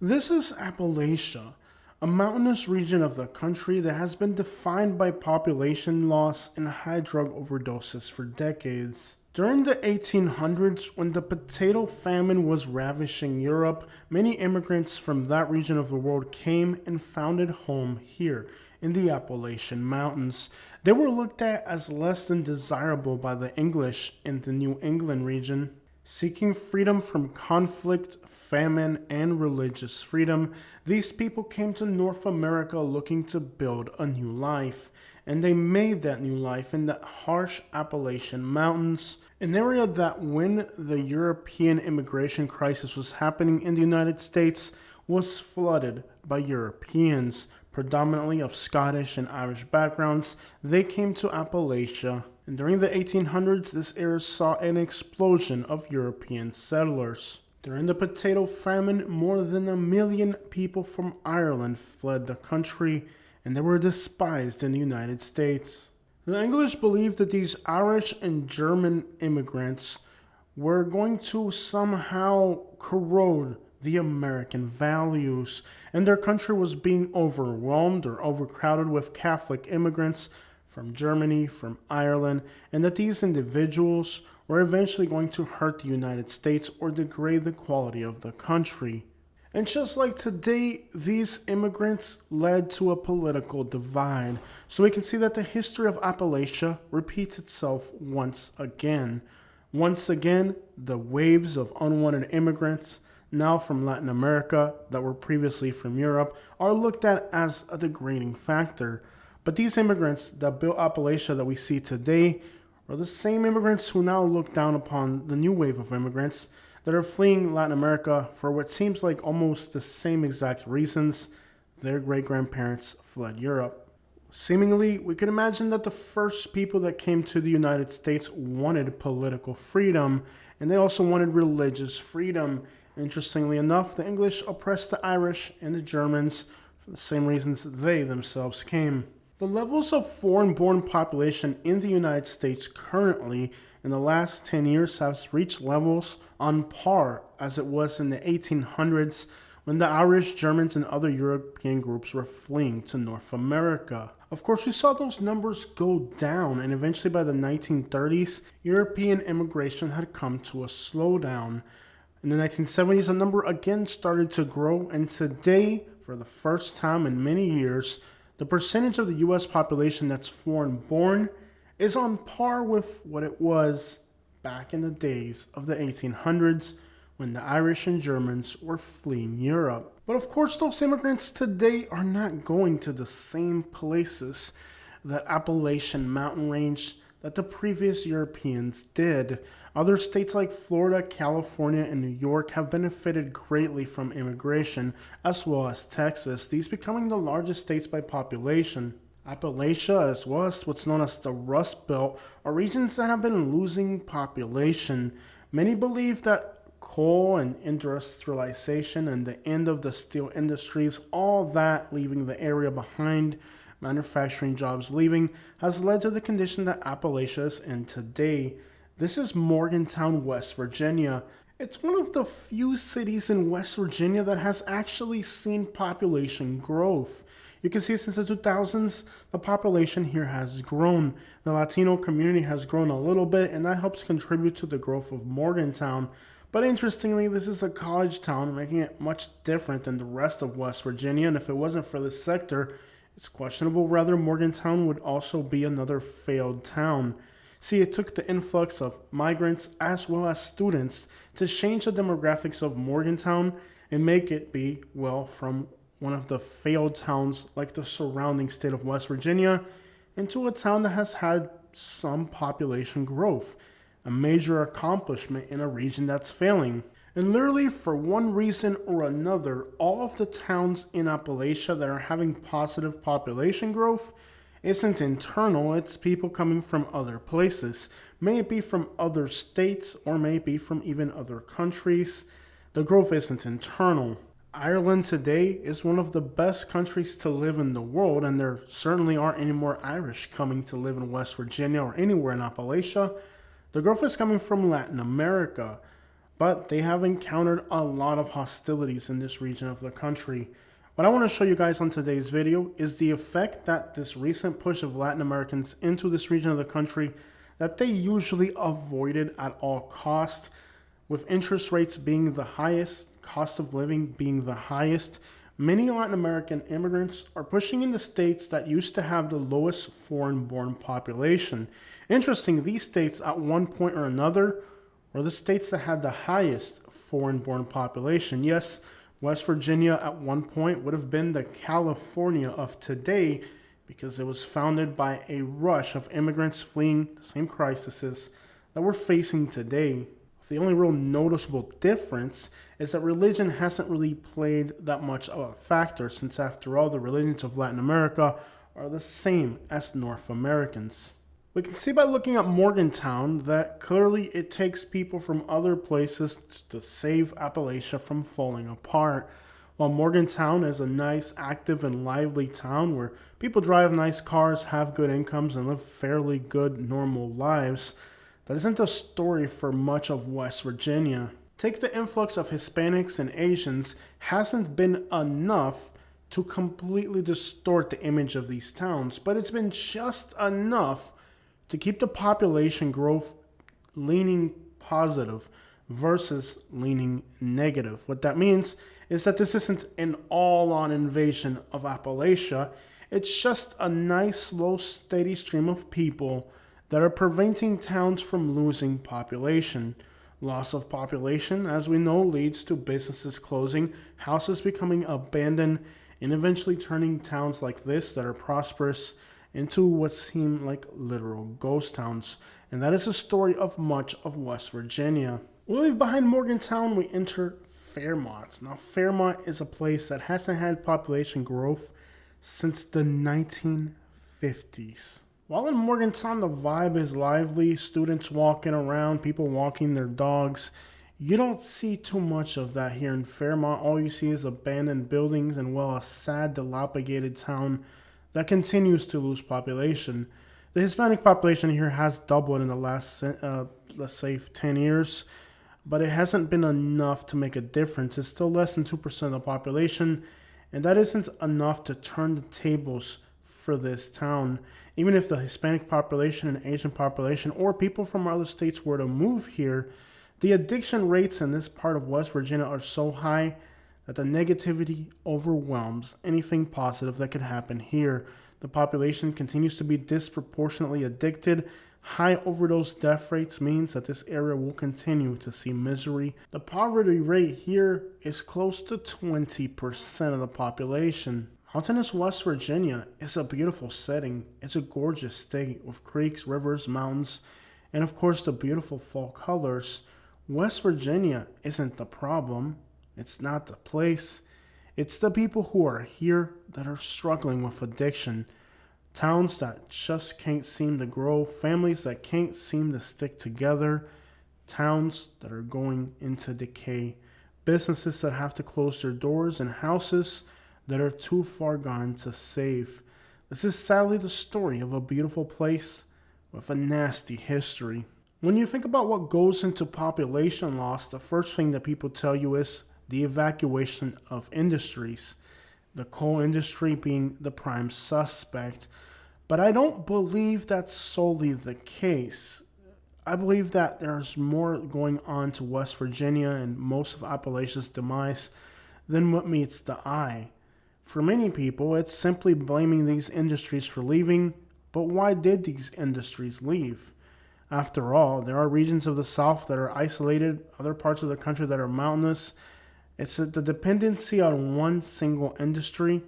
This is Appalachia, a mountainous region of the country that has been defined by population loss and high drug overdoses for decades. During the 1800s, when the potato famine was ravishing Europe, many immigrants from that region of the world came and founded home here in the Appalachian Mountains. They were looked at as less than desirable by the English in the New England region. Seeking freedom from conflict, famine, and religious freedom, these people came to North America looking to build a new life. And they made that new life in the harsh Appalachian Mountains, an area that when the European immigration crisis was happening in the United States was flooded by Europeans, predominantly of Scottish and Irish backgrounds. They came to Appalachia, and during the 1800s, this area saw an explosion of European settlers. During the potato famine, more than 1 million people from Ireland fled the country, and they were despised in the United States. The English believed that these Irish and German immigrants were going to somehow corrode the American values, and their country was being overwhelmed or overcrowded with Catholic immigrants from Germany, from Ireland, and that these individuals were eventually going to hurt the United States or degrade the quality of the country. And just like today, these immigrants led to a political divide. So we can see that the history of Appalachia repeats itself once again. Once again, the waves of unwanted immigrants, now from Latin America, that were previously from Europe, are looked at as a degrading factor. But these immigrants that built Appalachia that we see today are the same immigrants who now look down upon the new wave of immigrants that are fleeing Latin America for what seems like almost the same exact reasons their great-grandparents fled Europe. Seemingly, we can imagine that the first people that came to the United States wanted political freedom, and they also wanted religious freedom. Interestingly enough, the English oppressed the Irish and the Germans for the same reasons they themselves came. The levels of foreign-born population in the United States currently in the last 10 years has reached levels on par as it was in the 1800s when the Irish, Germans, and other European groups were fleeing to North America. Of course, we saw those numbers go down, and eventually by the 1930s, European immigration had come to a slowdown. In the 1970s, the number again started to grow, and today, for the first time in many years, the percentage of the U.S. population that's foreign-born is on par with what it was back in the days of the 1800s when the Irish and Germans were fleeing Europe. But of course, those immigrants today are not going to the same places, that Appalachian mountain range, that the previous Europeans did. Other states like Florida, California, and New York have benefited greatly from immigration, as well as Texas, these becoming the largest states by population. Appalachia, as well as what's known as the Rust Belt, are regions that have been losing population. Many believe that coal and industrialization and the end of the steel industries, all that leaving the area behind, manufacturing jobs leaving, has led to the condition that Appalachia is in today. This is Morgantown, West Virginia. It's one of the few cities in West Virginia that has actually seen population growth. You can see since the 2000s, the population here has grown. The Latino community has grown a little bit, and that helps contribute to the growth of Morgantown. But interestingly, this is a college town, making it much different than the rest of West Virginia, and if it wasn't for this sector, it's questionable whether Morgantown would also be another failed town. See, it took the influx of migrants as well as students to change the demographics of Morgantown and make it be, well, from one of the failed towns like the surrounding state of West Virginia into a town that has had some population growth, a major accomplishment in a region that's failing. And literally for one reason or another, all of the towns in Appalachia that are having positive population growth isn't internal, it's people coming from other places. May it be from other states or may it be from even other countries. The growth isn't internal. Ireland today is one of the best countries to live in the world, and there certainly aren't any more Irish coming to live in West Virginia or anywhere in Appalachia. The growth is coming from Latin America. but they have encountered a lot of hostilities in this region of the country. What I want to show you guys on today's video is the effect that this recent push of Latin Americans into this region of the country that they usually avoided at all costs, with interest rates being the highest, cost of living being the highest. Many Latin American immigrants are pushing into states that used to have the lowest foreign-born population. Interesting, these states at one point or another were the states that had the highest foreign-born population. Yes, West Virginia at one point would have been the California of today because it was founded by a rush of immigrants fleeing the same crises that we're facing today. The only real noticeable difference is that religion hasn't really played that much of a factor, since after all, the religions of Latin America are the same as North Americans. We can see by looking at Morgantown that clearly it takes people from other places to save Appalachia from falling apart. While Morgantown is a nice, active, and lively town where people drive nice cars, have good incomes, and live fairly good, normal lives, that isn't the story for much of West Virginia. Take the influx of Hispanics and Asians hasn't been enough to completely distort the image of these towns, but it's been just enough to keep the population growth leaning positive versus leaning negative. What that means is that this isn't an all-on invasion of Appalachia. It's just a nice, slow, steady stream of people that are preventing towns from losing population. Loss of population, as we know, leads to businesses closing, houses becoming abandoned, and eventually turning towns like this that are prosperous into what seem like literal ghost towns. And that is the story of much of West Virginia. We leave behind Morgantown, we enter Fairmont. Now, Fairmont is a place that hasn't had population growth since the 1950s. While in Morgantown, the vibe is lively, students walking around, people walking their dogs. You don't see too much of that here in Fairmont. All you see is abandoned buildings and, well, a sad, dilapidated town that continues to lose population. The Hispanic population here has doubled in the last, let's say, 10 years, but it hasn't been enough to make a difference. It's still less than 2% of the population, and that isn't enough to turn the tables for this town. Even if the Hispanic population and Asian population or people from other states were to move here, the addiction rates in this part of West Virginia are so high that the negativity overwhelms anything positive that could happen here. The population continues to be disproportionately addicted. High overdose death rates means that this area will continue to see misery. The poverty rate here is close to 20% of the population. Mountainous West Virginia is a beautiful setting. It's a gorgeous state with creeks, rivers, mountains, and of course the beautiful fall colors. West Virginia isn't the problem. It's not the place. It's the people who are here that are struggling with addiction. Towns that just can't seem to grow, families that can't seem to stick together, towns that are going into decay, businesses that have to close their doors, and houses that are too far gone to save. This is sadly the story of a beautiful place with a nasty history. When you think about what goes into population loss, the first thing that people tell you is the evacuation of industries, the coal industry being the prime suspect. But I don't believe that's solely the case. I believe that there's more going on to West Virginia and most of Appalachia's demise than what meets the eye. For many people, it's simply blaming these industries for leaving, but why did these industries leave? After all, there are regions of the South that are isolated, other parts of the country that are mountainous. It's the dependency on one single industry.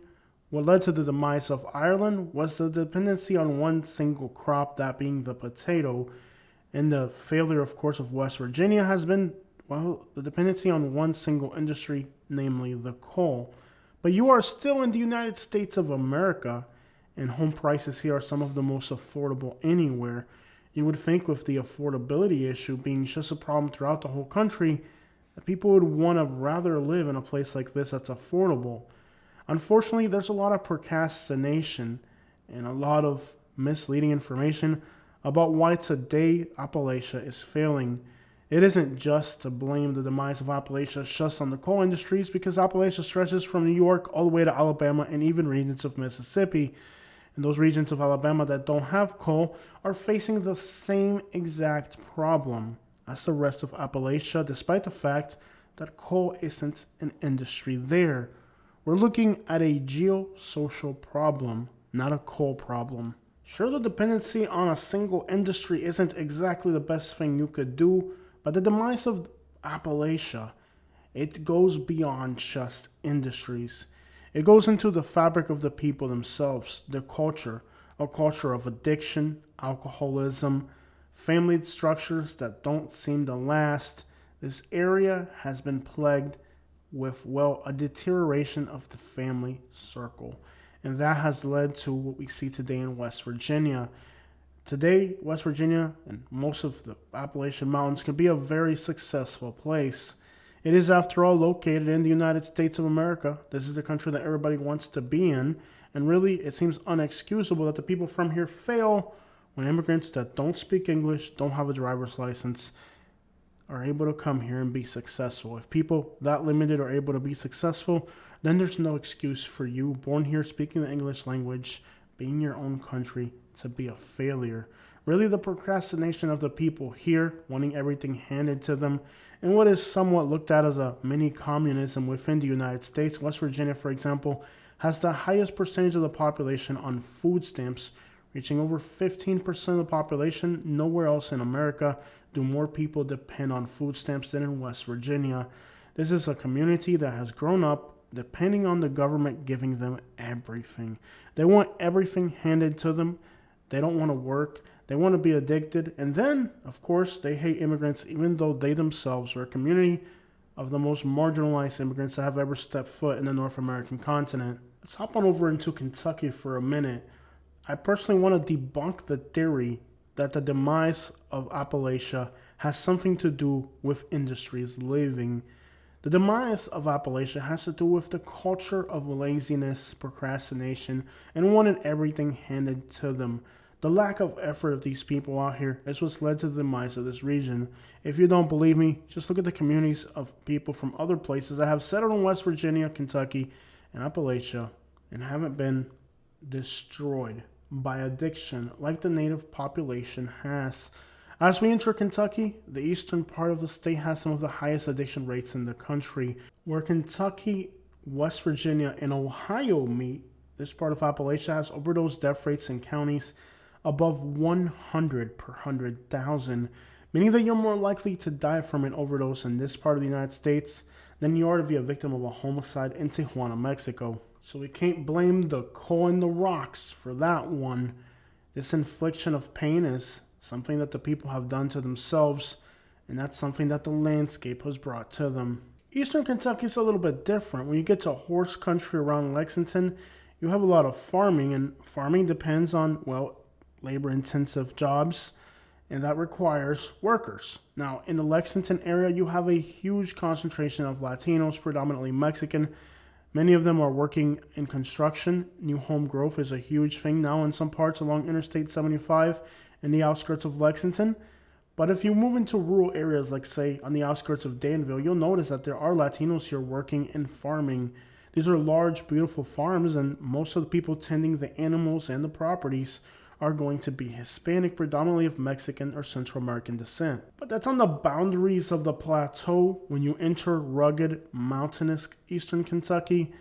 What led to the demise of Ireland was the dependency on one single crop, that being the potato. And the failure, of course, of West Virginia has been, well, the dependency on one single industry, namely the coal. But you are still in the United States of America, and home prices here are some of the most affordable anywhere. You would think with the affordability issue being just a problem throughout the whole country, that people would want to rather live in a place like this that's affordable. Unfortunately, there's a lot of procrastination and a lot of misleading information about why today Appalachia is failing. It isn't just to blame the demise of Appalachia just on the coal industries, because Appalachia stretches from New York all the way to Alabama and even regions of Mississippi. And those regions of Alabama that don't have coal are facing the same exact problem as the rest of Appalachia, despite the fact that coal isn't an industry there. We're looking at a geosocial problem, not a coal problem. Sure, the dependency on a single industry isn't exactly the best thing you could do, but the demise of Appalachia, it goes beyond just industries. It goes into the fabric of the people themselves, their culture, a culture of addiction, alcoholism, family structures that don't seem to last. This area has been plagued with, a deterioration of the family circle. And that has led to what we see today in West Virginia. Today, West Virginia and most of the Appalachian Mountains can be a very successful place. It is, after all, located in the United States of America. This is the country that everybody wants to be in. And really, it seems unexcusable that the people from here fail when immigrants that don't speak English, don't have a driver's license, are able to come here and be successful. If people that limited are able to be successful, then there's no excuse for you, born here speaking the English language, being your own country, to be a failure. Really, the procrastination of the people here, wanting everything handed to them, and what is somewhat looked at as a mini communism within the United States. West Virginia, for example, has the highest percentage of the population on food stamps, reaching over 15% of the population. Nowhere else in America do more people depend on food stamps than in West Virginia. This is a community that has grown up depending on the government giving them everything. They want everything handed to them. They don't want to work. They want to be addicted. And then, of course, they hate immigrants, even though they themselves are a community of the most marginalized immigrants that have ever stepped foot in the North American continent. Let's hop on over into Kentucky for a minute. I personally want to debunk the theory that the demise of Appalachia has something to do with industries leaving. The demise of Appalachia has to do with the culture of laziness, procrastination, and wanting everything handed to them. The lack of effort of these people out here is what's led to the demise of this region. If you don't believe me, just look at the communities of people from other places that have settled in West Virginia, Kentucky, and Appalachia and haven't been destroyed by addiction like the native population has. As we enter Kentucky, the eastern part of the state has some of the highest addiction rates in the country. Where Kentucky, West Virginia, and Ohio meet, this part of Appalachia has overdose death rates in counties above 100 per 100,000, meaning that you're more likely to die from an overdose in this part of the United States than you are to be a victim of a homicide in Tijuana, Mexico. So we can't blame the coal and the rocks for that one. This infliction of pain is something that the people have done to themselves, and that's something that the landscape has brought to them. Eastern Kentucky is a little bit different. When you get to horse country around Lexington, you have a lot of farming, and farming depends on, labor-intensive jobs, and that requires workers. Now, in the Lexington area, you have a huge concentration of Latinos, predominantly Mexican. Many of them are working in construction. New home growth is a huge thing now in some parts along Interstate 75 in the outskirts of Lexington. But if you move into rural areas, like say on the outskirts of Danville, you'll notice that there are Latinos here working in farming. These are large, beautiful farms, and most of the people tending the animals and the properties are going to be Hispanic, predominantly of Mexican or Central American descent. But that's on the boundaries of the plateau. When you enter rugged, mountainous eastern Kentucky,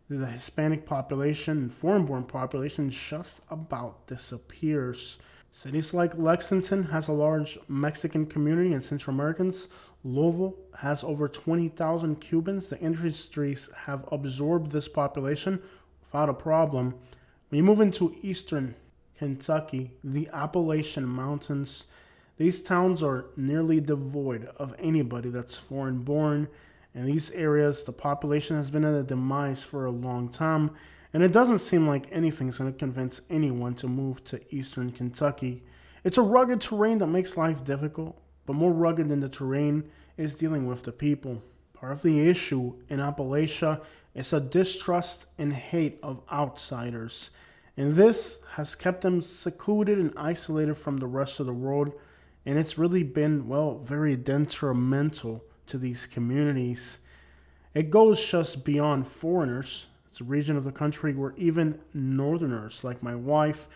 the Hispanic population and foreign-born population just about disappears. Cities like Lexington has a large Mexican community and Central Americans. Louisville has over 20,000 Cubans. The industries have absorbed this population without a problem. When you move into eastern Kentucky, the Appalachian Mountains, these towns are nearly devoid of anybody that's foreign born. In these areas, the population has been at a demise for a long time, and it doesn't seem like anything's going to convince anyone to move to eastern Kentucky. It's a rugged terrain that makes life difficult, but more rugged than the terrain is dealing with the people. Part of the issue in Appalachia is a distrust and hate of outsiders. And this has kept them secluded and isolated from the rest of the world. And it's really been, well, very detrimental to these communities. It goes just beyond foreigners. It's a region of the country where even northerners, like my wife,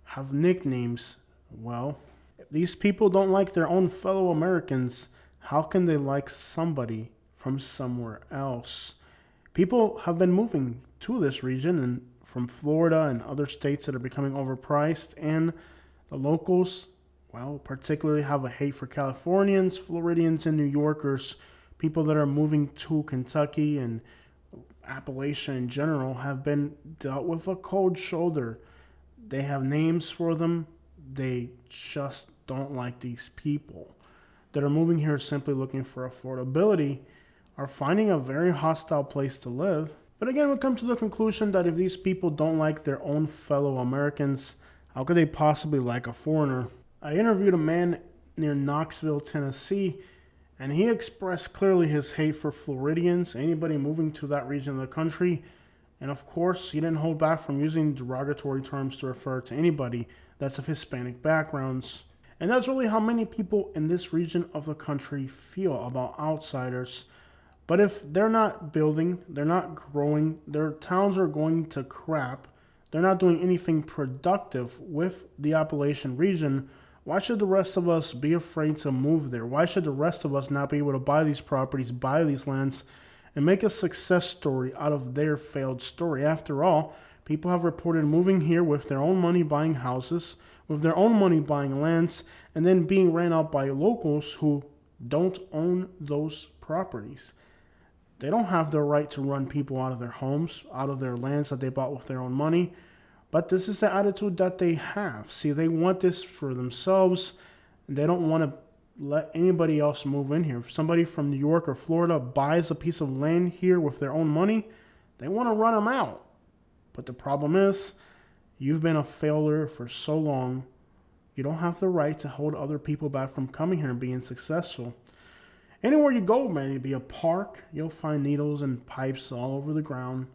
have nicknames. Well, if these people don't like their own fellow Americans, how can they like somebody from somewhere else? People have been moving to this region and from Florida and other states that are becoming overpriced, and the locals, well, particularly have a hate for Californians, Floridians, and New Yorkers. People that are moving to Kentucky and Appalachia in general have been dealt with a cold shoulder. They have names for them. They just don't like these people that are moving here simply looking for affordability, are finding a very hostile place to live. But again, we come to the conclusion that if these people don't like their own fellow Americans, how could they possibly like a foreigner? I interviewed a man near Knoxville, Tennessee, and he expressed clearly his hate for Floridians, anybody moving to that region of the country. And of course, he didn't hold back from using derogatory terms to refer to anybody that's of Hispanic backgrounds. And that's really how many people in this region of the country feel about outsiders. But if they're not building, they're not growing, their towns are going to crap, they're not doing anything productive with the Appalachian region, why should the rest of us be afraid to move there? Why should the rest of us not be able to buy these properties, buy these lands, and make a success story out of their failed story? After all, people have reported moving here with their own money buying houses, with their own money buying lands, and then being ran out by locals who don't own those properties. They don't have the right to run people out of their homes, out of their lands that they bought with their own money. But this is the attitude that they have. See, they want this for themselves, and they don't want to let anybody else move in here. If somebody from New York or Florida buys a piece of land here with their own money, they want to run them out. But the problem is, you've been a failure for so long, you don't have the right to hold other people back from coming here and being successful. Anywhere you go, maybe a park, you'll find needles and pipes all over the ground.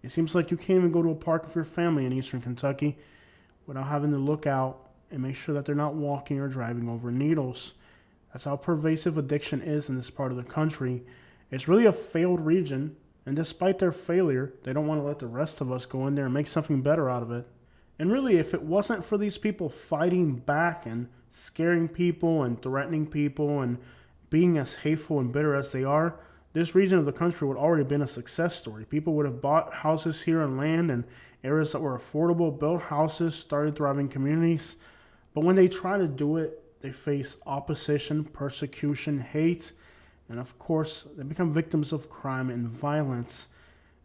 It seems like you can't even go to a park with your family in eastern Kentucky without having to look out and make sure that they're not walking or driving over needles. That's how pervasive addiction is in this part of the country. It's really a failed region, and despite their failure, they don't want to let the rest of us go in there and make something better out of it. And really, if it wasn't for these people fighting back and scaring people and threatening people and being as hateful and bitter as they are, this region of the country would already been a success story. People would have bought houses here and land in areas that were affordable, built houses, started thriving communities. But when they try to do it, they face opposition, persecution, hate, and of course, they become victims of crime and violence.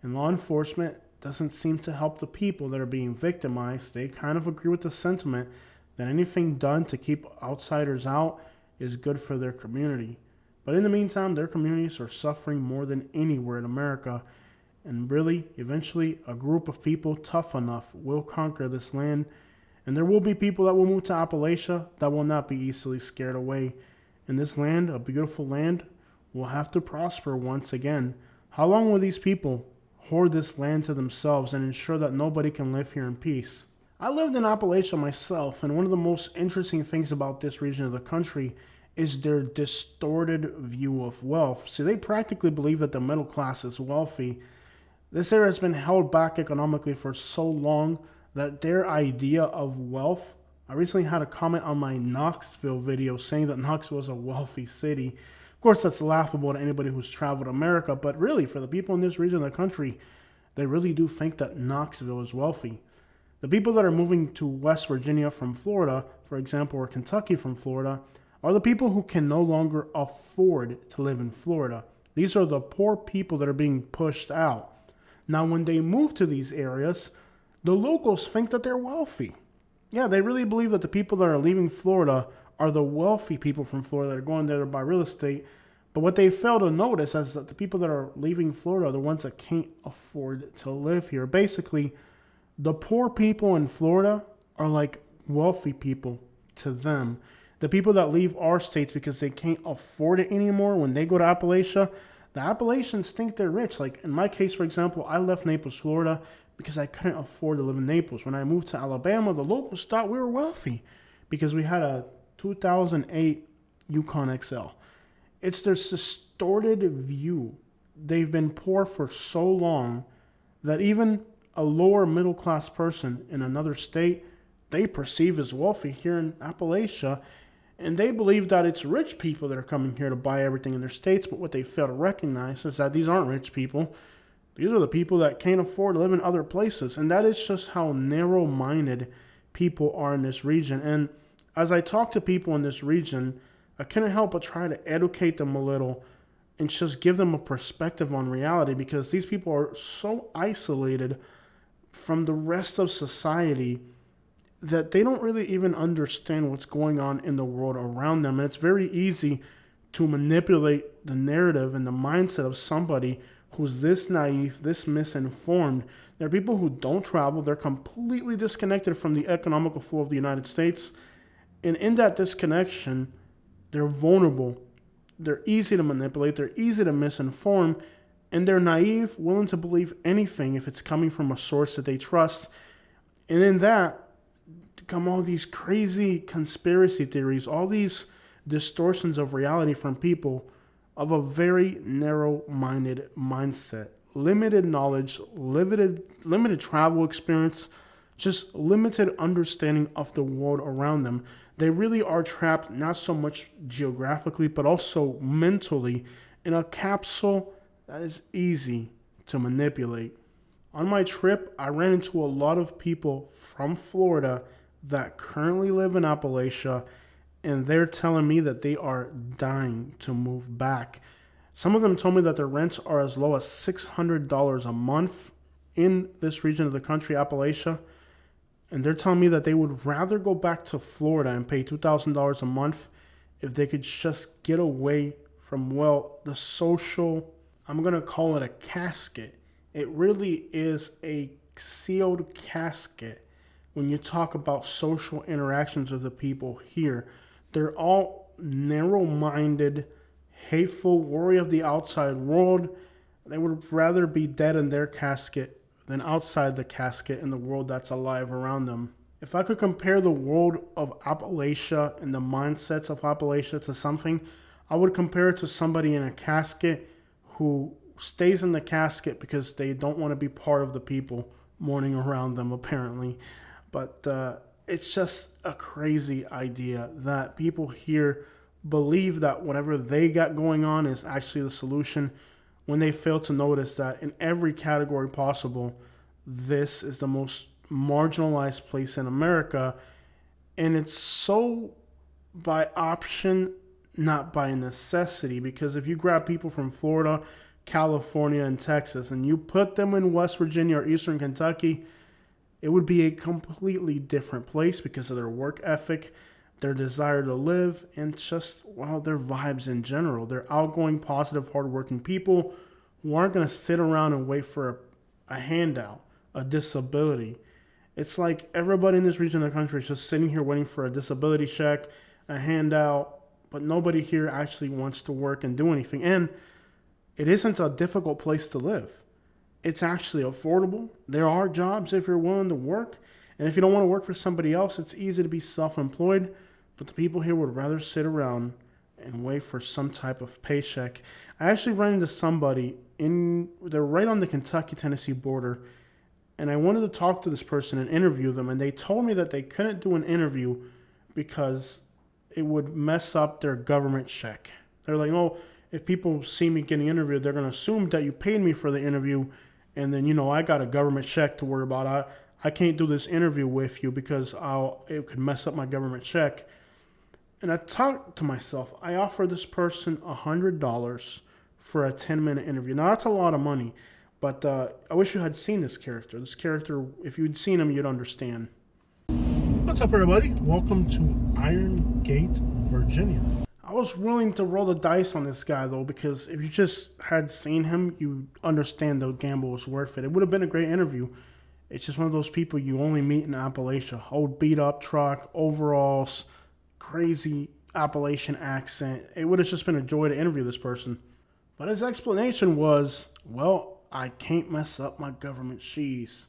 And law enforcement doesn't seem to help the people that are being victimized. They kind of agree with the sentiment that anything done to keep outsiders out is good for their community. But in the meantime, their communities are suffering more than anywhere in America. And really, eventually, a group of people tough enough will conquer this land. And there will be people that will move to Appalachia that will not be easily scared away. And this land, a beautiful land, will have to prosper once again. How long will these people hoard this land to themselves and ensure that nobody can live here in peace? I lived in Appalachia myself, and one of the most interesting things about this region of the country is their distorted view of wealth. See, they practically believe that the middle class is wealthy. This area has been held back economically for so long that their idea of wealth, I recently had a comment on my Knoxville video saying that Knoxville is a wealthy city. Of course, that's laughable to anybody who's traveled America, but really, for the people in this region of the country, they really do think that Knoxville is wealthy. The people that are moving to West Virginia from Florida, for example, or Kentucky from Florida, are the people who can no longer afford to live in Florida. These are the poor people that are being pushed out. Now, when they move to these areas, the locals think that they're wealthy. Yeah, they really believe that the people that are leaving Florida are the wealthy people from Florida that are going there to buy real estate. But what they fail to notice is that the people that are leaving Florida are the ones that can't afford to live here. Basically, the poor people in Florida are like wealthy people to them. The people that leave our states because they can't afford it anymore, when they go to Appalachia, the Appalachians think they're rich. Like in my case, for example, I left Naples, Florida because I couldn't afford to live in Naples. When I moved to Alabama, the locals thought we were wealthy because we had a 2008 Yukon XL. It's this distorted view. They've been poor for so long that even a lower middle class person in another state, they perceive as wealthy here in Appalachia, and they believe that it's rich people that are coming here to buy everything in their states. But what they fail to recognize is that these aren't rich people. These are the people that can't afford to live in other places. And that is just how narrow-minded people are in this region. And as I talk to people in this region, I couldn't help but try to educate them a little and just give them a perspective on reality, because these people are so isolated from the rest of society that they don't really even understand what's going on in the world around them. And it's very easy to manipulate the narrative and the mindset of somebody who's this naive, this misinformed. There are people who don't travel. They're completely disconnected from the economical flow of the United States. And in that disconnection, they're vulnerable. They're easy to manipulate. They're easy to misinform. And they're naive, willing to believe anything if it's coming from a source that they trust. And in that come all these crazy conspiracy theories, all these distortions of reality from people of a very narrow-minded mindset, limited knowledge, limited travel experience, just limited understanding of the world around them. They really are trapped not so much geographically, but also mentally in a capsule that is easy to manipulate. On my trip, I ran into a lot of people from Florida that currently live in Appalachia, and they're telling me that they are dying to move back. Some of them told me that their rents are as low as $600 a month in this region of the country, Appalachia. And they're telling me that they would rather go back to Florida and pay $2,000 a month if they could just get away from, well, the social, I'm going to call it a casket. It really is a sealed casket when you talk about social interactions with the people here. They're all narrow-minded, hateful, worry of the outside world. They would rather be dead in their casket than outside the casket in the world that's alive around them. If I could compare the world of Appalachia and the mindsets of Appalachia to something, I would compare it to somebody in a casket who stays in the casket because they don't want to be part of the people mourning around them, apparently. But it's just a crazy idea that people here believe that whatever they got going on is actually the solution, when they fail to notice that in every category possible, this is the most marginalized place in America. And it's so by option, not by necessity, because if you grab people from Florida, California, and Texas, and you put them in West Virginia or Eastern Kentucky, it would be a completely different place because of their work ethic, their desire to live, and just, well, their vibes in general. They're outgoing, positive, hardworking people who aren't going to sit around and wait for a handout, a disability. It's like everybody in this region of the country is just sitting here waiting for a disability check, a handout, but nobody here actually wants to work and do anything. And it isn't a difficult place to live. It's actually affordable. There are jobs if you're willing to work. And if you don't want to work for somebody else, it's easy to be self-employed. But the people here would rather sit around and wait for some type of paycheck. I actually ran into somebody they're right on the Kentucky-Tennessee border. And I wanted to talk to this person and interview them. And they told me that they couldn't do an interview because it would mess up their government check. They're like, oh, if people see me getting interviewed, they're going to assume that you paid me for the interview. And then, I got a government check to worry about. I can't do this interview with you because it could mess up my government check. And I talked to myself. I offered this person $100 for a 10-minute interview. Now, that's a lot of money. But I wish you had seen this character. This character, if you'd seen him, you'd understand. What's up, everybody? Welcome to Iron Gate, Virginia. I was willing to roll the dice on this guy, though, because if you just had seen him, you understand the gamble was worth it. It would have been a great interview. It's just one of those people you only meet in Appalachia. Old beat-up truck, overalls, crazy Appalachian accent. It would have just been a joy to interview this person. But his explanation was, well, I can't mess up my government cheese.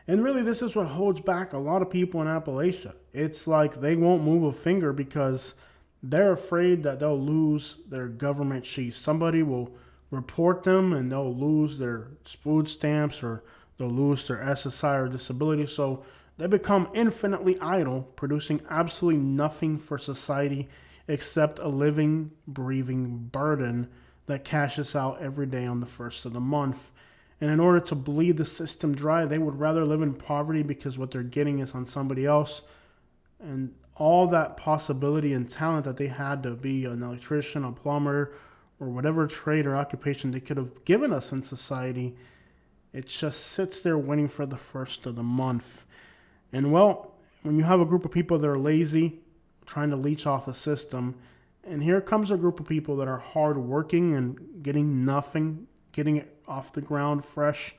And really, this is what holds back a lot of people in Appalachia. It's like they won't move a finger because they're afraid that they'll lose their government cheese. Somebody will report them and they'll lose their food stamps, or they'll lose their SSI or disability. So they become infinitely idle, producing absolutely nothing for society except a living, breathing burden that cashes out every day on the first of the month. And in order to bleed the system dry, they would rather live in poverty because what they're getting is on somebody else. And all that possibility and talent that they had to be an electrician, a plumber, or whatever trade or occupation they could have given us in society, it just sits there waiting for the first of the month. And well, when you have a group of people that are lazy, trying to leech off the system, and here comes a group of people that are hardworking and getting nothing, getting it off the ground fresh,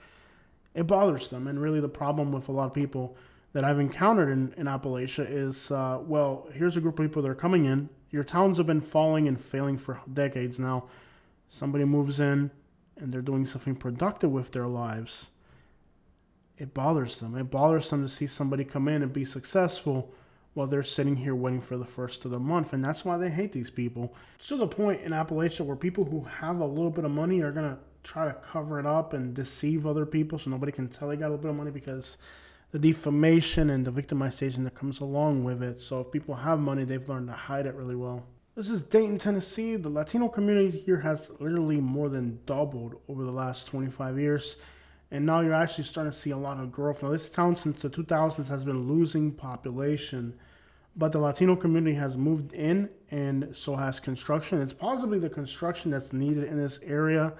it bothers them. And really the problem with a lot of people that I've encountered in Appalachia is, well, here's a group of people that are coming in. Your towns have been falling and failing for decades now. Somebody moves in and they're doing something productive with their lives. It bothers them. It bothers them to see somebody come in and be successful while they're sitting here waiting for the first of the month. And that's why they hate these people. It's to the point in Appalachia where people who have a little bit of money are going to try to cover it up and deceive other people so nobody can tell they got a little bit of money, because the defamation and the victimization that comes along with it. So if people have money, they've learned to hide it really well. This is Dayton, Tennessee. The Latino community here has literally more than doubled over the last 25 years. And now you're actually starting to see a lot of growth. Now, this town since the 2000s has been losing population, but the Latino community has moved in, and so has construction. It's possibly the construction that's needed in this area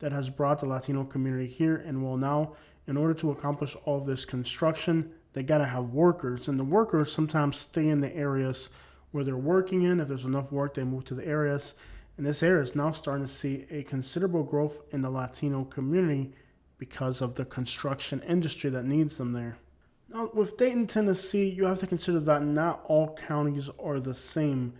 that has brought the Latino community here. And well, now, in order to accomplish all of this construction, they got to have workers. And the workers sometimes stay in the areas where they're working in. If there's enough work, they move to the areas. And this area is now starting to see a considerable growth in the Latino community because of the construction industry that needs them there. Now, with Dayton, Tennessee, you have to consider that not all counties are the same.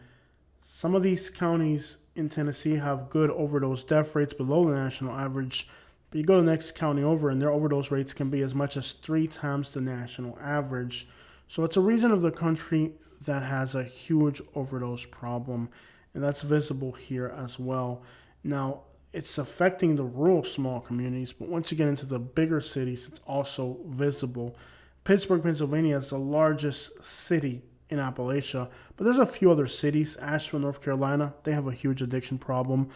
Some of these counties in Tennessee have good overdose death rates below the national average, but you go to the next county over and their overdose rates can be as much as 3 times the national average. So it's a region of the country that has a huge overdose problem, and that's visible here as well. Now, it's affecting the rural small communities, but once you get into the bigger cities, it's also visible. Pittsburgh, Pennsylvania is the largest city in Appalachia, but there's a few other cities. Asheville, North Carolina, they have a huge addiction problem.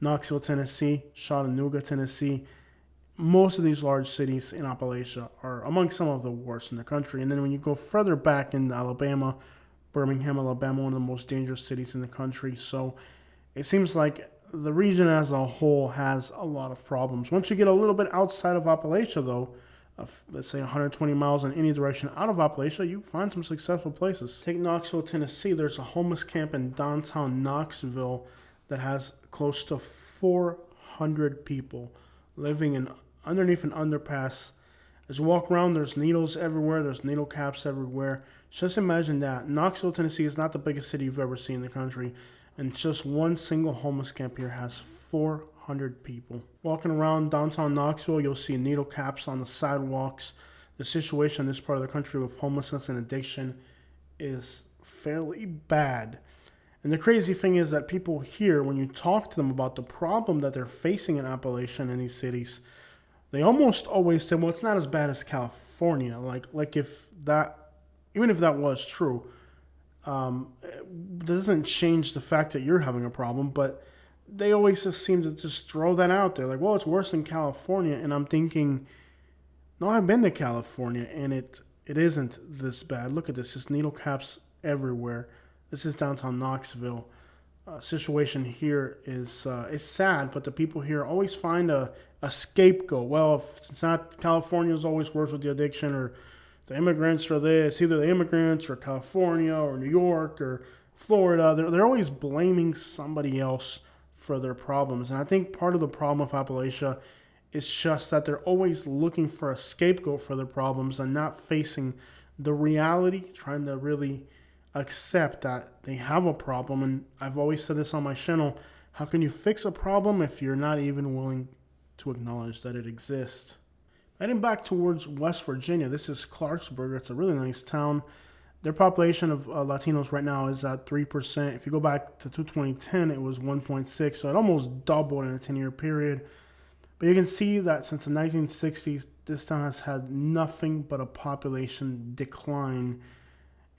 Knoxville, Tennessee, Chattanooga, Tennessee. Most of these large cities in Appalachia are among some of the worst in the country. And then when you go further back into Alabama, Birmingham, Alabama, one of the most dangerous cities in the country. So it seems like the region as a whole has a lot of problems. Once you get a little bit outside of Appalachia, though, let's say 120 miles in any direction out of Appalachia, you find some successful places. Take Knoxville, Tennessee. There's a homeless camp in downtown Knoxville that has close to 400 people living underneath an underpass. As you walk around, there's needles everywhere. There's needle caps everywhere. Just imagine that. Knoxville, Tennessee is not the biggest city you've ever seen in the country. And just one single homeless camp here has 400 people. Walking around downtown Knoxville, you'll see needle caps on the sidewalks. The situation in this part of the country with homelessness and addiction is fairly bad. And the crazy thing is that people here, when you talk to them about the problem that they're facing in Appalachia and in these cities, they almost always say, well, it's not as bad as California. Like if that, even if that was true, it doesn't change the fact that you're having a problem, but they always just seem to just throw that out there. Like, well, it's worse than California. And I'm thinking, no, I've been to California and it isn't this bad. Look at this. There's needle caps everywhere. This is downtown Knoxville. Situation here is sad, but the people here always find a scapegoat. Well, if it's not California, is always worse with the addiction, or the immigrants are this. Either the immigrants or California or New York or Florida. They're always blaming somebody else for their problems. And I think part of the problem with Appalachia is just that they're always looking for a scapegoat for their problems and not facing the reality, trying to really accept that they have a problem. And I've always said this on my channel, how can you fix a problem if you're not even willing to acknowledge that it exists? Heading back towards West Virginia, this is Clarksburg. It's a really nice town. Their population of Latinos right now is at 3%. If you go back to 2010, it was 1.6, so it almost doubled in a 10-year period. But you can see that since the 1960s, this town has had nothing but a population decline.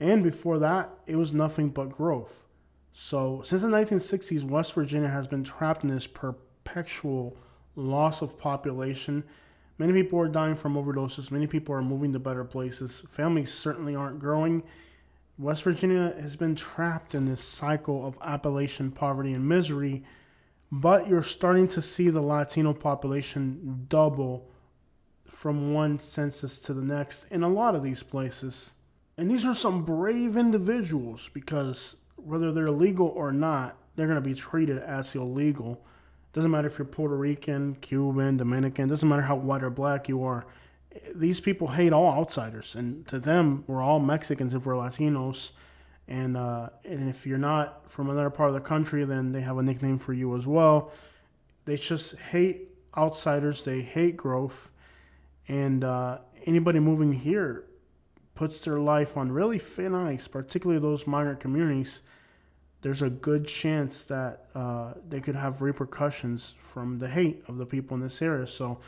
And before that, it was nothing but growth. So since the 1960s, West Virginia has been trapped in this perpetual loss of population. Many people are dying from overdoses. Many people are moving to better places. Families certainly aren't growing. West Virginia has been trapped in this cycle of Appalachian poverty and misery, but you're starting to see the Latino population double from one census to the next in a lot of these places. And these are some brave individuals because whether they're legal or not, they're going to be treated as illegal. Doesn't matter if you're Puerto Rican, Cuban, Dominican, doesn't matter how white or black you are. These people hate all outsiders, and to them, we're all Mexicans if we're Latinos. And if you're not from another part of the country, then they have a nickname for you as well. They just hate outsiders. They hate growth. And anybody moving here puts their life on really thin ice, particularly those migrant communities. There's a good chance that they could have repercussions from the hate of the people in this area. So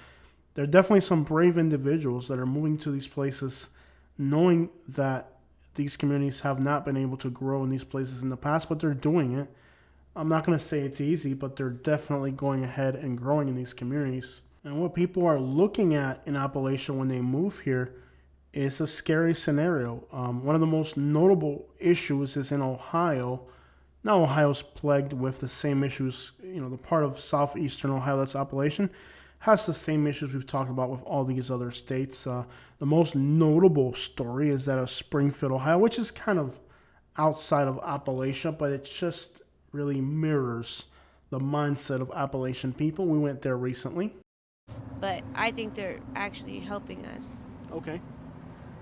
there are definitely some brave individuals that are moving to these places knowing that these communities have not been able to grow in these places in the past, but they're doing it. I'm not going to say it's easy, but they're definitely going ahead and growing in these communities. And what people are looking at in Appalachia when they move here is a scary scenario. One of the most notable issues is in Ohio. Now Ohio's plagued with the same issues. The part of southeastern Ohio that's Appalachian has the same issues we've talked about with all these other states. The most notable story is that of Springfield, Ohio, which is kind of outside of Appalachia, but it just really mirrors the mindset of Appalachian people. We went there recently. But I think they're actually helping us. Okay.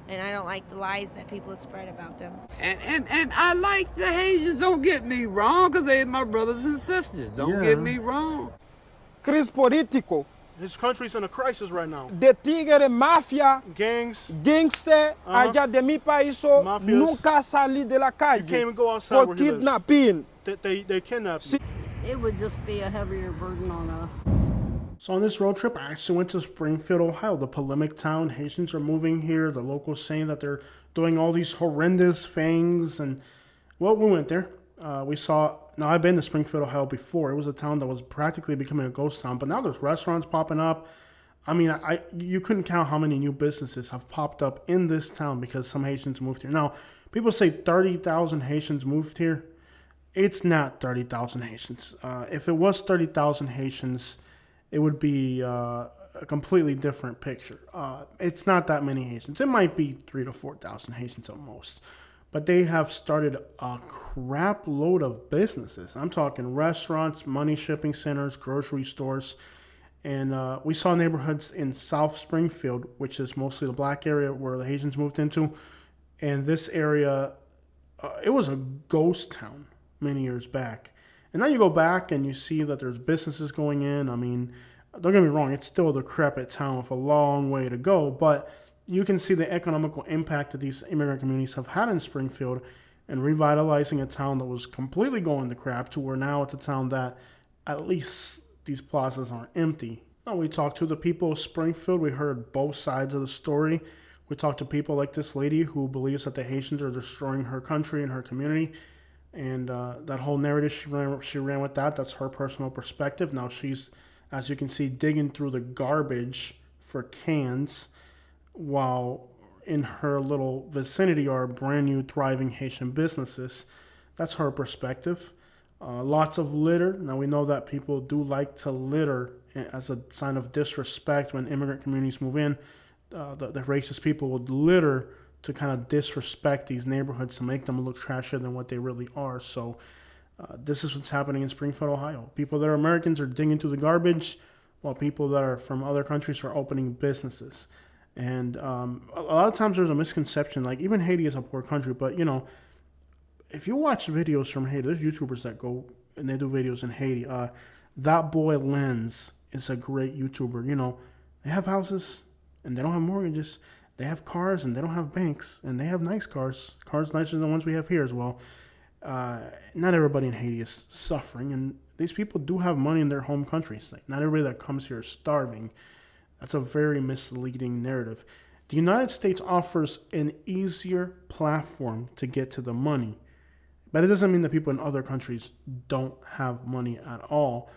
And I don't like the lies that people spread about them. And I like the Haitians, don't get me wrong, because they're my brothers and sisters. Don't get me wrong. Crise político. His country's in a crisis right now. De tigre, mafia, gangs, gangster, allá de mi país, nunca salí de la calle. You can't even go outside por kidnapping. They kidnapped you. It would just be a heavier burden on us. So on this road trip, I actually went to Springfield, Ohio, the polemic town. Haitians are moving here. The locals saying that they're doing all these horrendous things. And, well, we went there. We saw... Now, I've been to Springfield, Ohio before. It was a town that was practically becoming a ghost town. But now there's restaurants popping up. I mean, you couldn't count how many new businesses have popped up in this town because some Haitians moved here. Now, people say 30,000 Haitians moved here. It's not 30,000 Haitians. If it was 30,000 Haitians... it would be a completely different picture. It's not that many Haitians. It might be 3,000 to 4,000 Haitians at most. But they have started a crap load of businesses. I'm talking restaurants, money shipping centers, grocery stores. And we saw neighborhoods in South Springfield, which is mostly the black area where the Haitians moved into. And this area, it was a ghost town many years back. And now you go back and you see that there's businesses going in. I mean, don't get me wrong, it's still a decrepit town with a long way to go, but you can see the economical impact that these immigrant communities have had in Springfield and revitalizing a town that was completely going to crap to where now it's a town that at least these plazas aren't empty. Now we talked to the people of Springfield. We heard both sides of the story. We talked to people like this lady who believes that the Haitians are destroying her country and her community. And that whole narrative, she ran with that. That's her personal perspective. Now she's, as you can see, digging through the garbage for cans while in her little vicinity are brand new thriving Haitian businesses. That's her perspective. Lots of litter. Now we know that people do like to litter as a sign of disrespect when immigrant communities move in. The racist people would litter to kind of disrespect these neighborhoods to make them look trashier than what they really are. So this is what's happening in Springfield, Ohio. People that are Americans are digging through the garbage, while people that are from other countries are opening businesses. And a lot of times there's a misconception, like even Haiti is a poor country, but if you watch videos from Haiti, there's YouTubers that go and they do videos in Haiti. That Boy Lens is a great YouTuber. They have houses and they don't have mortgages. They have cars and they don't have banks, and they have nice cars nicer than the ones we have here as well. Not everybody in Haiti is suffering, and these people do have money in their home countries. Like, not everybody that comes here is starving. That's a very misleading narrative. The United States offers an easier platform to get to the money, but it doesn't mean that people in other countries don't have money at all.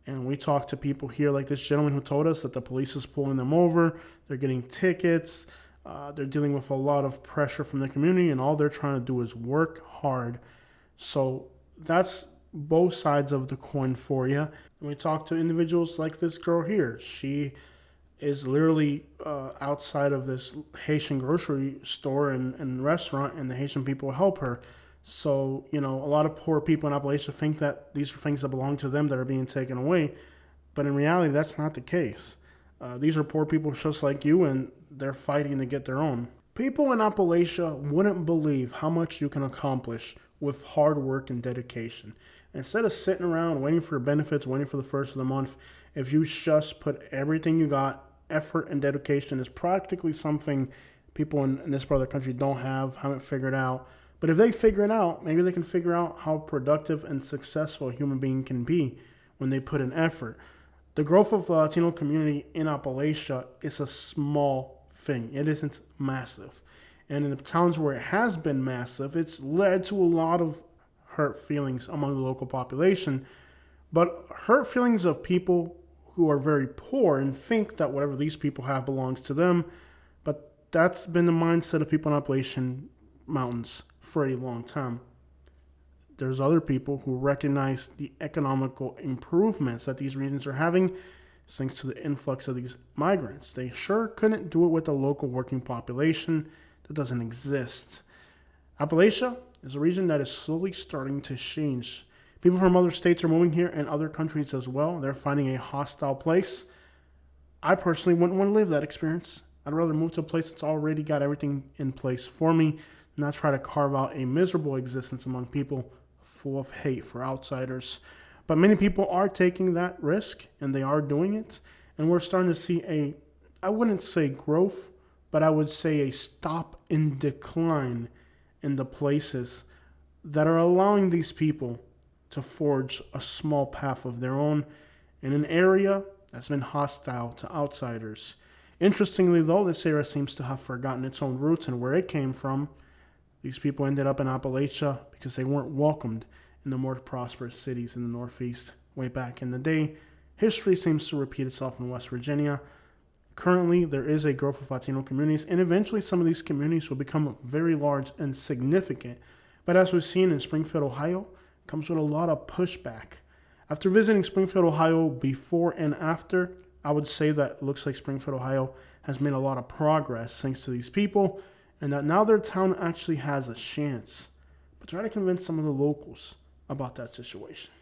And we talk to people here, like this gentleman who told us that the police is pulling them over, they're getting tickets, they're dealing with a lot of pressure from the community, and all they're trying to do is work hard. So that's both sides of the coin for you. And we talk to individuals like this girl here. She is literally outside of this Haitian grocery store and restaurant, and the Haitian people help her. So, a lot of poor people in Appalachia think that these are things that belong to them that are being taken away. But in reality, that's not the case. These are poor people just like you, and they're fighting to get their own. People in Appalachia wouldn't believe how much you can accomplish with hard work and dedication. Instead of sitting around waiting for benefits, waiting for the first of the month, if you just put everything you got, effort and dedication is practically something people in this part of the country haven't figured out. But if they figure it out, maybe they can figure out how productive and successful a human being can be when they put in effort. The growth of the Latino community in Appalachia is a small thing. It isn't massive. And in the towns where it has been massive, it's led to a lot of hurt feelings among the local population. But hurt feelings of people who are very poor and think that whatever these people have belongs to them. But that's been the mindset of people in Appalachian Mountains for a long time. There's other people who recognize the economical improvements that these regions are having thanks to the influx of these migrants. They sure couldn't do it with a local working population that doesn't exist. Appalachia is a region that is slowly starting to change. People from other states are moving here, and other countries as well. They're finding a hostile place. I personally wouldn't want to live that experience. I'd rather move to a place that's already got everything in place for me, not try to carve out a miserable existence among people full of hate for outsiders. But many people are taking that risk, and they are doing it. And we're starting to see I wouldn't say growth, but I would say a stop in decline in the places that are allowing these people to forge a small path of their own in an area that's been hostile to outsiders. Interestingly, though, this area seems to have forgotten its own roots and where it came from. These people ended up in Appalachia because they weren't welcomed in the more prosperous cities in the Northeast way back in the day. History seems to repeat itself in West Virginia. Currently, there is a growth of Latino communities, and eventually some of these communities will become very large and significant. But as we've seen in Springfield, Ohio, comes with a lot of pushback. After visiting Springfield, Ohio before and after, I would say that it looks like Springfield, Ohio has made a lot of progress thanks to these people, and that now their town actually has a chance. But try to convince some of the locals about that situation.